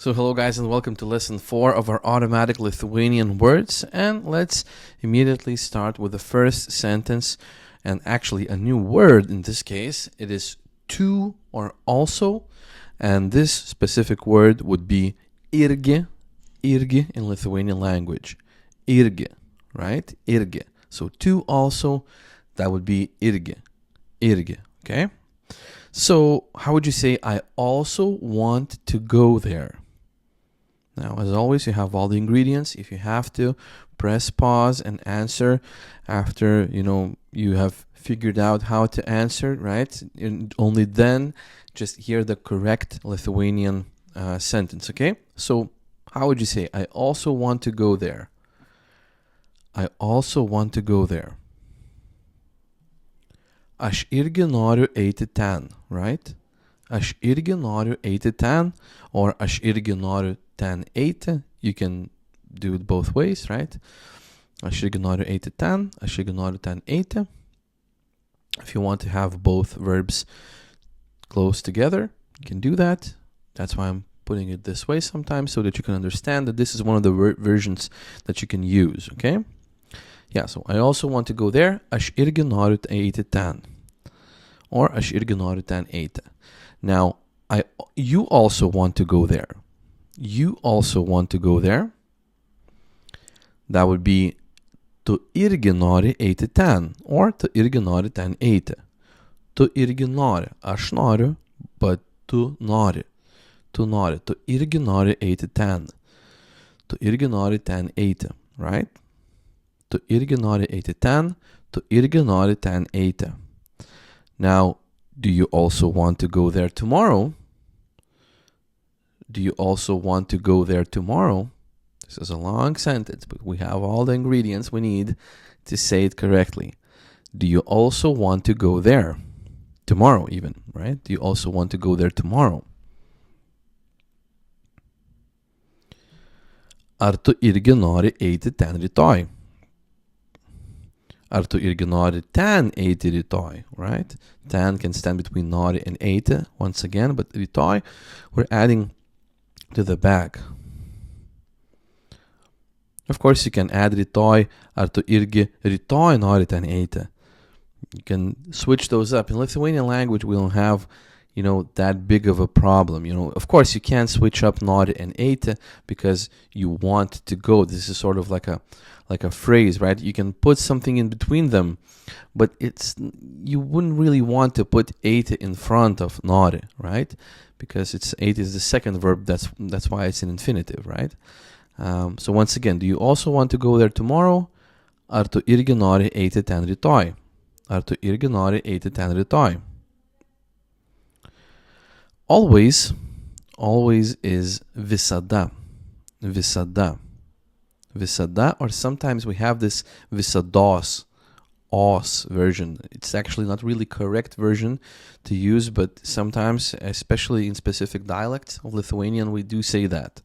So hello guys and welcome to lesson 4 of our Automatic Lithuanian Words, and let's immediately start with the first sentence, and actually a new word in this case. It is to or also, and this specific word would be irgi in Lithuanian language. Irgi, right? Irgi. So to also, that would be irgi, okay? So how would you say I also want to go there? Now, as always, you have all the ingredients. If you have to, press pause and answer after, you have figured out how to answer, right? And only then just hear the correct Lithuanian sentence, okay? So how would you say, I also want to go there? I also want to go there. Aš irgi noriu eiti ten, right? Aš irgi noriu eiti ten, or aš irgi noriu ten eiti. You can do it both ways, right? Aš irgi noriu eiti ten, aš irgi noriu ten eiti. If you want to have both verbs close together, you can do that. That's why I'm putting it this way sometimes, so that you can understand that this is one of the versions that you can use, okay? Yeah, so I also want to go there. Aš irgi noriu eiti ten. Or aš irgi noriu ten eiti. Now, you also want to go there. You also want to go there. That would be tu irgi nori eiti ten. Or tu irgi nori ten eiti. Tu irgi nori. Aš noriu, but tu nori. Tu nori. Tu irgi nori eiti ten. Tu irgi nori ten eiti. Right? Tu irgi nori eiti ten. Tu irgi nori ten eiti. Now, do you also want to go there tomorrow? Do you also want to go there tomorrow? This is a long sentence, but we have all the ingredients we need to say it correctly. Do you also want to go there? Tomorrow even, right? Do you also want to go there tomorrow? Ar tu irgi nori eiti ten rytoj? Ar tu irgi nori ten eiti rytoj, right? Ten can stand between nori and eiti once again, but rytoj, we're adding to the back. Of course, you can add rytoj, ar tu irgi rytoj nori ten eiti. You can switch those up. In Lithuanian language, we don't have, that big of a problem. Of course, you can switch up nori and eiti because you want to go. This is sort of like a phrase, right? You can put something in between them, but you wouldn't really want to put eiti in front of nori, right? Because eiti is the second verb. That's why it's an infinitive, right? So once again, do you also want to go there tomorrow? Ar tu irgi nori eiti ten rytoj? Ar tu irgi nori eiti ten rytoj? Always is visada. Visada. Visada, or sometimes we have this visados, os version. It's actually not really correct version to use, but sometimes, especially in specific dialects of Lithuanian, we do say that.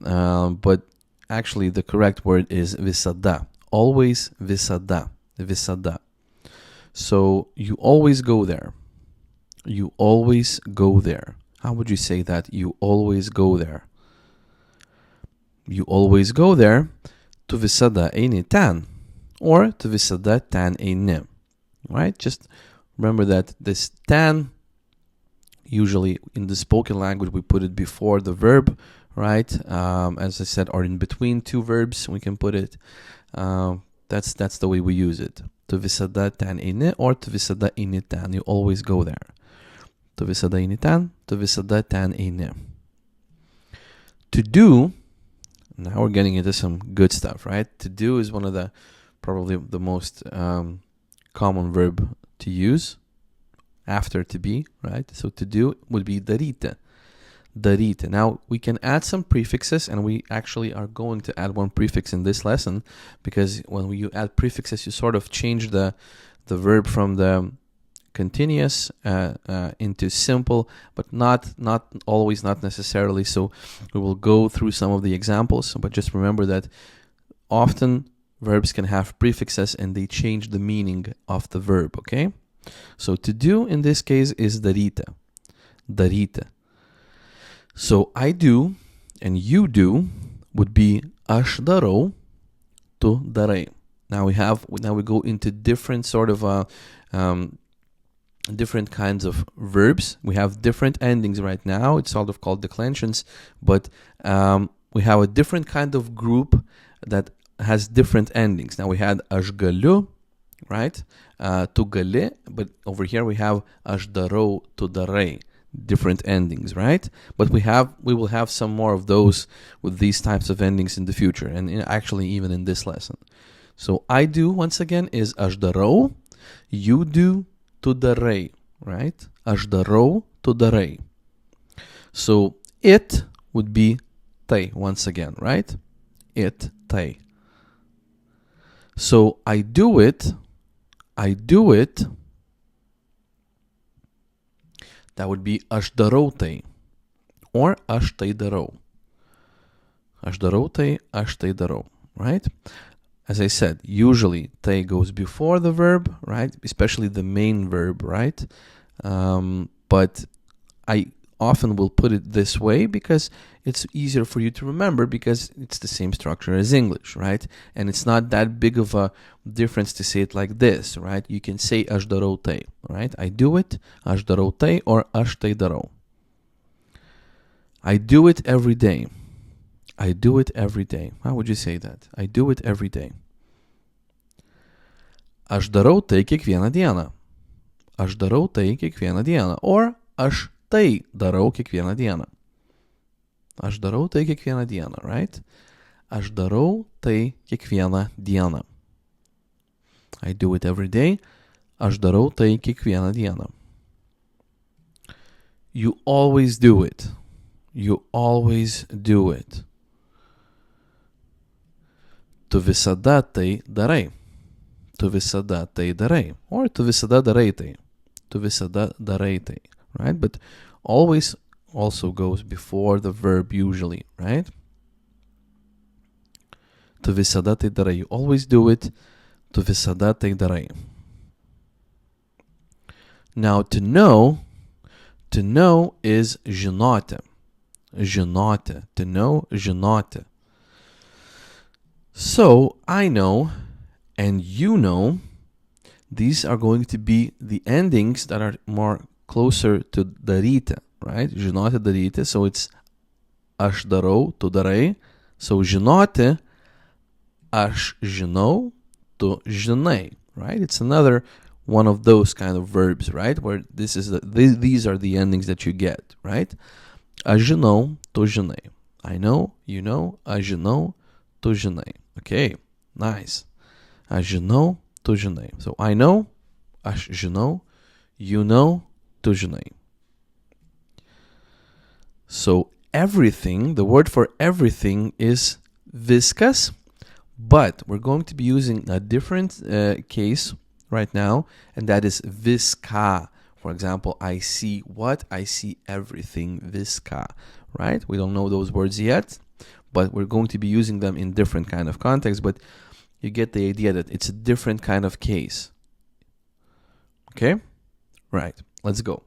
But actually the correct word is visada. Always visada. Visada. So you always go there. You always go there. How would you say that? You always go there. You always go there. Tu visada eini ten. Or tu visada ten eini. Right? Just remember that this ten, usually in the spoken language, we put it before the verb, right? As I said, or in between two verbs, we can put it. That's the way we use it. Tu visada ten eini or tu visada eini ten. You always go there. Tu visada eini ten, tu visada ten eini. To do, now we're getting into some good stuff, right? To do is one of the, probably the most common verb to use after to be, right? So to do would be daryti. Daryti. Now we can add some prefixes, and we actually are going to add one prefix in this lesson, because when you add prefixes, you sort of change the verb from the continuous into simple, but not always, not necessarily. So we will go through some of the examples, but just remember that often verbs can have prefixes and they change the meaning of the verb, okay? So to do in this case is daryti. Daryti. So I do And you do would be aš darau, tu darai. Now we go into different sort of different kinds of verbs. We have different endings right now. It's sort of called declensions, but we have a different kind of group that has different endings. Now we had aš galiu, right? Tu gali, but over here we have aš darau, tu darai. Different endings, right? But we will have some more of those with these types of endings in the future, and actually even in this lesson. So I do, once again, is aš darau, you do, tu darai, right? Aš darau, tu darai. So it would be tai, once again, right? It, tai. So I do it, that would be aš darau tai, or aš tai darau. Aš darau tai, aš tai darau, right? As I said, usually tai goes before the verb, right? Especially the main verb, right? But I often will put it this way because it's easier for you to remember, because it's the same structure as English, right? And it's not that big of a difference to say it like this, right? You can say aš darau tai, right? I do it, aš darau tai, or aš tai darau. I do it every day. I do it every day. How would you say that? I do it every day. Aš darau tai kiekvieną dieną. Aš darau tai kiekvieną dieną. Or aš tai darau kiekvieną dieną. Aš darau tai kiekvieną dieną, right? Aš darau tai kiekvieną dieną. I do it every day. Aš darau tai kiekvieną dieną. You always do it. You always do it. Tu visada tai darai. Tu visada tai darai. Or tu visada darai tai. Tu visada darai tai. Right? But always also goes before the verb usually, right? Tu visada tai darai. You always do it. Tu visada tai darai. Now to know is žinoti. Žinoti. To know, žinoti. So I know and you know, these are going to be the endings that are more closer to daryti, right? Žinoti, daryti. So it's aš darau, tu darai. So žinoti, aš žinau, tu žinai, right? It's another one of those kind of verbs, right? Where these are the endings that you get, right? Aš žinau, tu žinai. I know, you know, aš žinau, tu žinai. Okay, nice. Aš žinau, tu žinai. So I know, aš žinau, you know, tu žinai. So everything, the word for everything is viskas, but we're going to be using a different case right now, and that is viska. For example, I see what? I see everything, viska, right? We don't know those words yet, but we're going to be using them in different kind of contexts, but you get the idea that it's a different kind of case. Okay? Right, let's go.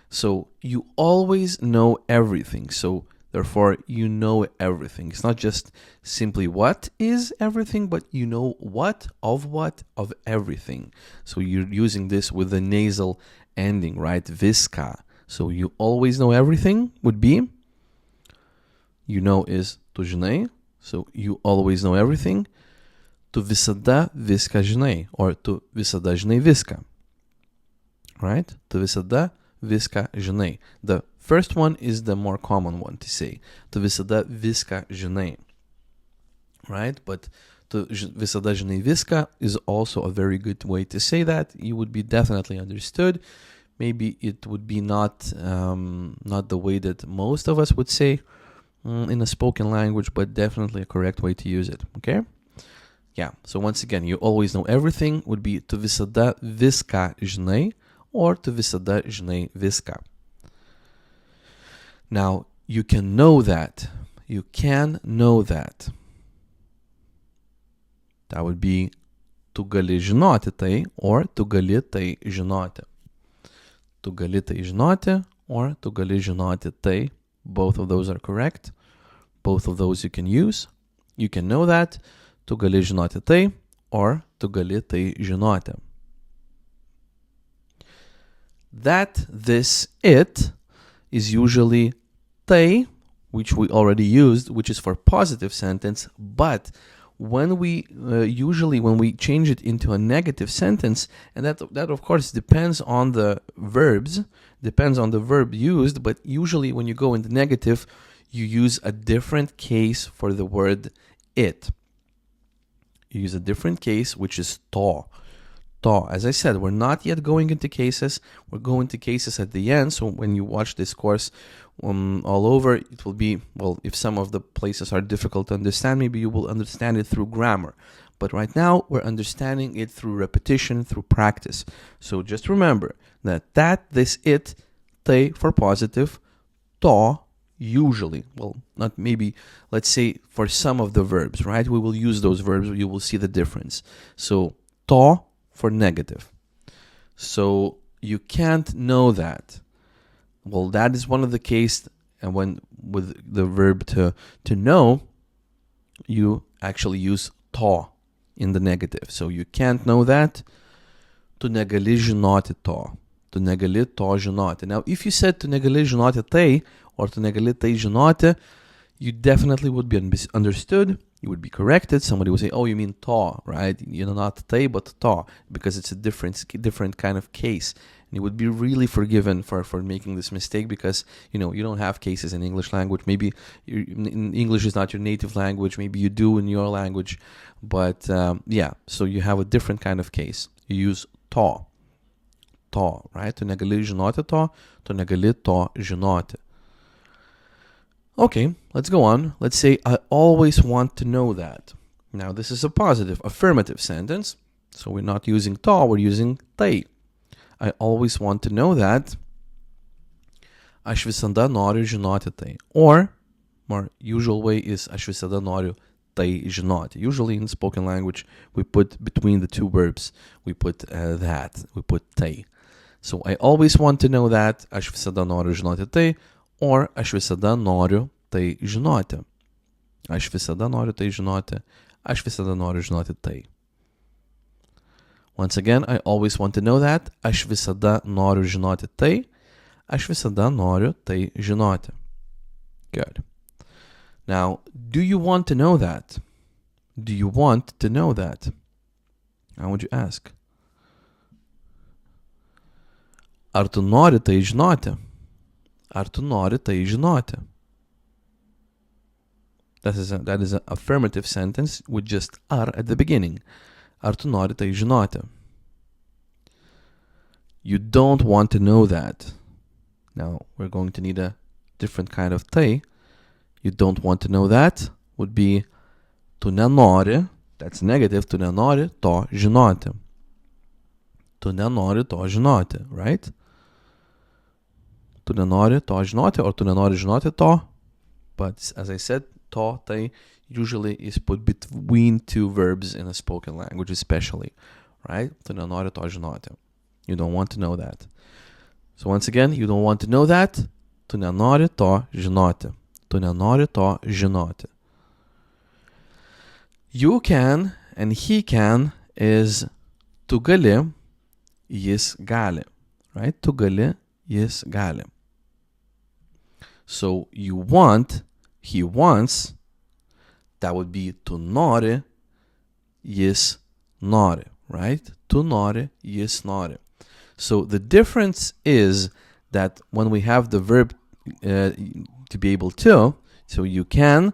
So you always know everything. So therefore, you know everything. It's not just simply what is everything, but you know what, of everything. So you're using this with the nasal ending, right? Viska. So you always know everything would be, you know is tu žinai. So you always know everything. Tu visada viską žinai. Or tu visada žinai viską. Right? Tu visada viską žinai. The first one is the more common one to say. Tu visada viską žinai. Right? But tu visada žinai viską is also a very good way to say that. You would be definitely understood. Maybe it would be not the way that most of us would say in a spoken language, but definitely a correct way to use it. Okay? Yeah. So once again, you always know everything would be tu visada viską žinai, or tu visada žinai viską. Now, you can know that. You can know that. That would be tu gali žinoti tai, or tu gali tai žinoti. Tu gali tai žinoti, or tu gali žinoti tai. Both of those are correct. Both of those you can use. You can know that. Tu gali žinoti tai or tu gali tai žinoti. That, this, it is usually tai, which we already used, which is for positive sentence, but when we when we change it into a negative sentence, and that of course depends on the verbs, depends on the verb used, but usually when you go into negative, you use a different case for the word it. You use a different case, which is to. To. As I said, we're not yet going into cases. We're going to cases at the end. So when you watch this course all over, it will be, well, if some of the places are difficult to understand, maybe you will understand it through grammar. But right now, we're understanding it through repetition, through practice. So just remember that, this, it, tai for positive, to, usually, well, not maybe, let's say for some of the verbs, right? We will use those verbs, you will see the difference. So, to for negative. So, you can't know that. Well, that is one of the cases, and when with the verb to know, you actually use to in the negative. So, you can't know that. Tu negali žinoti to. Tu negali to žinoti. Now, if you said tu negali žinoti tai, or tu negali tai žinoti, you definitely would be understood. You would be corrected. Somebody would say, oh, you mean to, right? You know, not tai, but to, because it's a different kind of case. And you would be really forgiven for making this mistake because, you know, you don't have cases in English language. Maybe English is not your native language. Maybe you do in your language. But, yeah, so you have a different kind of case. You use to. To, right? Tu negali žinoti to, tu negali to žinoti. Okay, let's go on. Let's say, I always want to know that. Now, this is a positive, affirmative sentence. So we're not using to, we're using tai. I always want to know that. Aš visada noriu žinoti tai. Or, more usual way is aš visada noriu tai žinoti. Usually in spoken language, we put between the two verbs, we put that, we put tai. So I always want to know that. Aš visada noriu žinoti tai. Or aš visada noriu tai žinoti. Aš visada noriu tai žinoti. Aš visada noriu žinoti tai. Once again, I always want to know that. Aš visada noriu žinoti tai. Aš visada noriu tai žinoti. Good. Now, do you want to know that? Do you want to know that? How would you ask? Ar tu nori tai žinoti? Ar tu nori tai žinoti? That is an affirmative sentence with just ar at the beginning. Ar tu nori tai žinoti? You don't want to know that. Now, we're going to need a different kind of tai. You don't want to know that would be tu nenori, that's negative, tu nenori to žinoti. Tu nenori to žinoti, right? Tu nenori to žinoti, or tu nenori žinoti to. But as I said, to, tai usually is put between two verbs in a spoken language, especially, right? Tu nenori to žinoti. You don't want to know that. So once again, you don't want to know that. Tu nenori to žinoti. Tu nenori to žinoti. You can and he can is tu gali, jis gali, right? Tu gali, jis gali. So you want, he wants, that would be tu nori, jis nori, right? Tu nori, jis nori. So the difference is that when we have the verb to be able to, so you can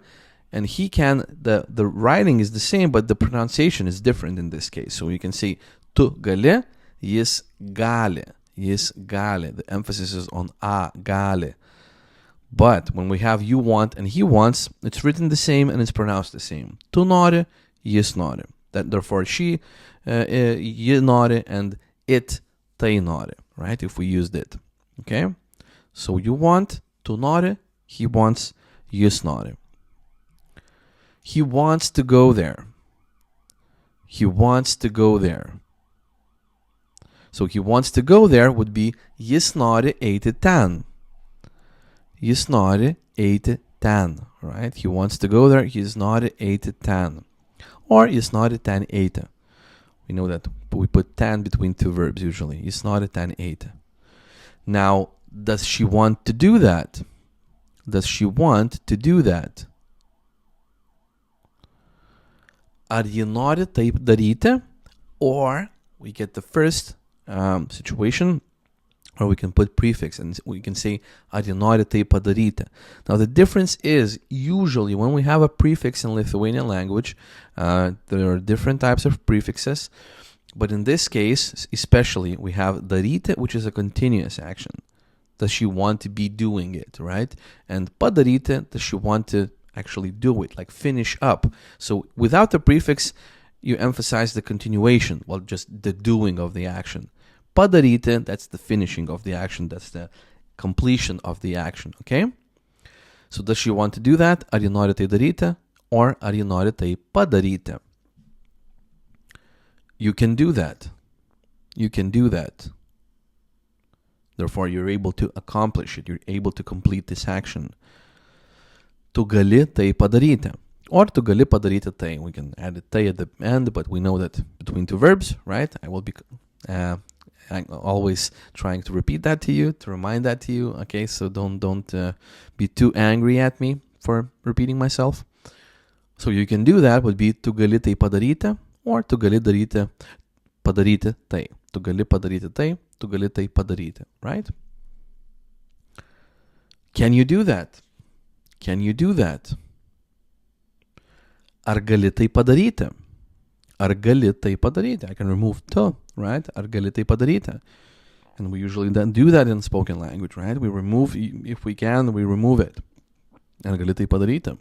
and he can, the writing is the same, but the pronunciation is different in this case. So you can say tu gali, jis gali, jis gali. The emphasis is on a, gali. But when we have you want and he wants, it's written the same and it's pronounced the same. Tu nori, jis nori. That therefore she, ji nori, and it, tai nori, right? If we used it, okay? So you want, tu nori, he wants, jis nori. He wants to go there. He wants to go there. So he wants to go there would be jis nori eiti ten. Jis nori eiti ten, right? He wants to go there. He's not eiti ten. Or jis nori ten eiti. We know that we put ten between two verbs usually. Jis nori ten eiti. Now, does she want to do that? Does she want to do that? Ar ji nori taip daryti? Or we get the first situation where we can put prefix and we can say ar ji nori tai padaryti. Now the difference is usually when we have a prefix in Lithuanian language, there are different types of prefixes, but in this case especially we have daryti, which is a continuous action. Does she want to be doing it, right? And padaryti, does she want to actually do it, like finish up? So without the prefix, you emphasize the continuation, well, just the doing of the action. Padaryti, that's the finishing of the action, that's the completion of the action, okay? So does she want to do that? Ar ji nori tai daryti? Or ar ji nori tai padaryti? You can do that. You can do that. Therefore, you're able to accomplish it. You're able to complete this action. Tu gali tai padaryti. Or tu gali padaryti tai. We can add a tai at the end, but we know that between two verbs, right? I will be I'm always trying to repeat that to you, to remind that to you. Okay, so don't be too angry at me for repeating myself. So you can do that would be tu gali tai padaryti, or tu gali daryti padaryti tai. Tu gali padaryti tai, tu gali tai padaryti, right? Can you do that? Can you do that? Ar gali tai padaryti? Ar gali tai padaryti? I can remove tu, right? Ar gali tai padaryti? And we usually then do that in spoken language, right? We remove, if we can, we remove it. Ar gali tai padaryti?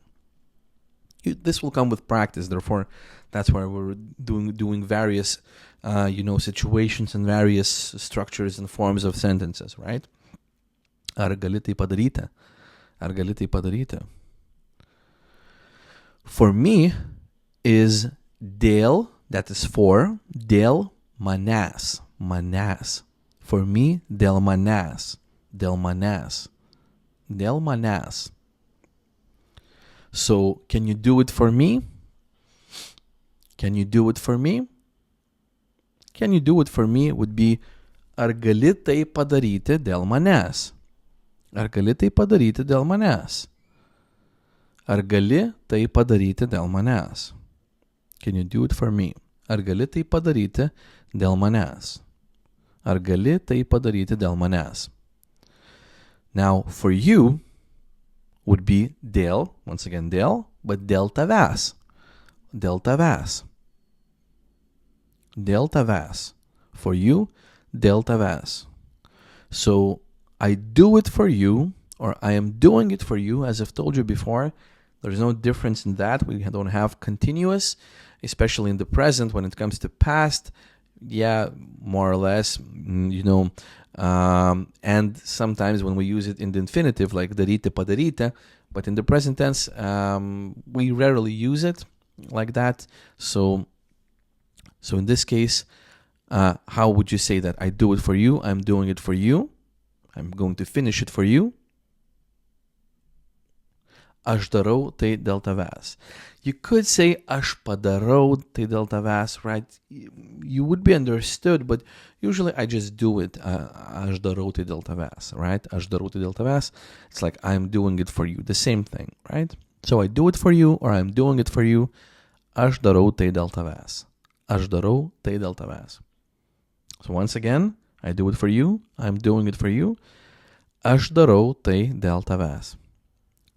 This will come with practice, therefore that's why we're doing various situations and various structures and forms of sentences, right? Ar gali tai padaryti? Ar gali tai padaryti? For me is dėl, that is for, dėl manęs, manęs. For me, dėl manęs, dėl manęs, dėl manęs. So, can you do it for me? Can you do it for me? Can you do it for me would be ar gali tai padaryti dėl manęs? Ar gali tai padaryti dėl manęs? Ar gali tai padaryti dėl manęs? Can you do it for me? Ar gali tai padaryti dėl manęs? Ar gali tai padaryti dėl manęs? Now, for you would be dėl, once again dėl, but dėl tavęs. Dėl tavęs. Dėl tavęs. For you, dėl tavęs. So, I do it for you, or I am doing it for you, as I've told you before. There's no difference in that. We don't have continuous, especially in the present. When it comes to past, yeah, more or less, and sometimes when we use it in the infinitive, like daryti, padaryti, but in the present tense, we rarely use it like that. So in this case, how would you say that? I do it for you. I'm doing it for you. I'm going to finish it for you. Aš darau tai dėl tavęs. You could say aš padarau tai dėl tavęs, right? You would be understood, but usually I just do it. Aš darau tai dėl tavęs, right? Aš darau tai dėl tavęs. It's like I'm doing it for you. The same thing, right? So I do it for you, or I'm doing it for you. Aš darau tai dėl tavęs. Aš darau tai dėl tavęs. So once again, I do it for you. I'm doing it for you. Aš darau tai dėl tavęs.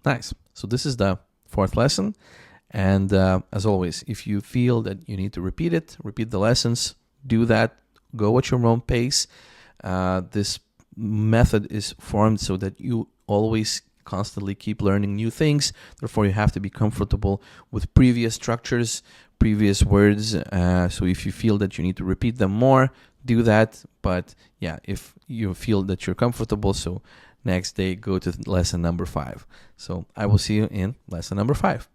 Nice. So this is the fourth lesson. And as always, if you feel that you need to repeat it, repeat the lessons, do that. Go at your own pace. This method is formed so that you always constantly keep learning new things. Therefore, you have to be comfortable with previous structures, previous words. So if you feel that you need to repeat them more, do that. But yeah, if you feel that you're comfortable, so next day go to lesson number 5. So I will see you in lesson number 5.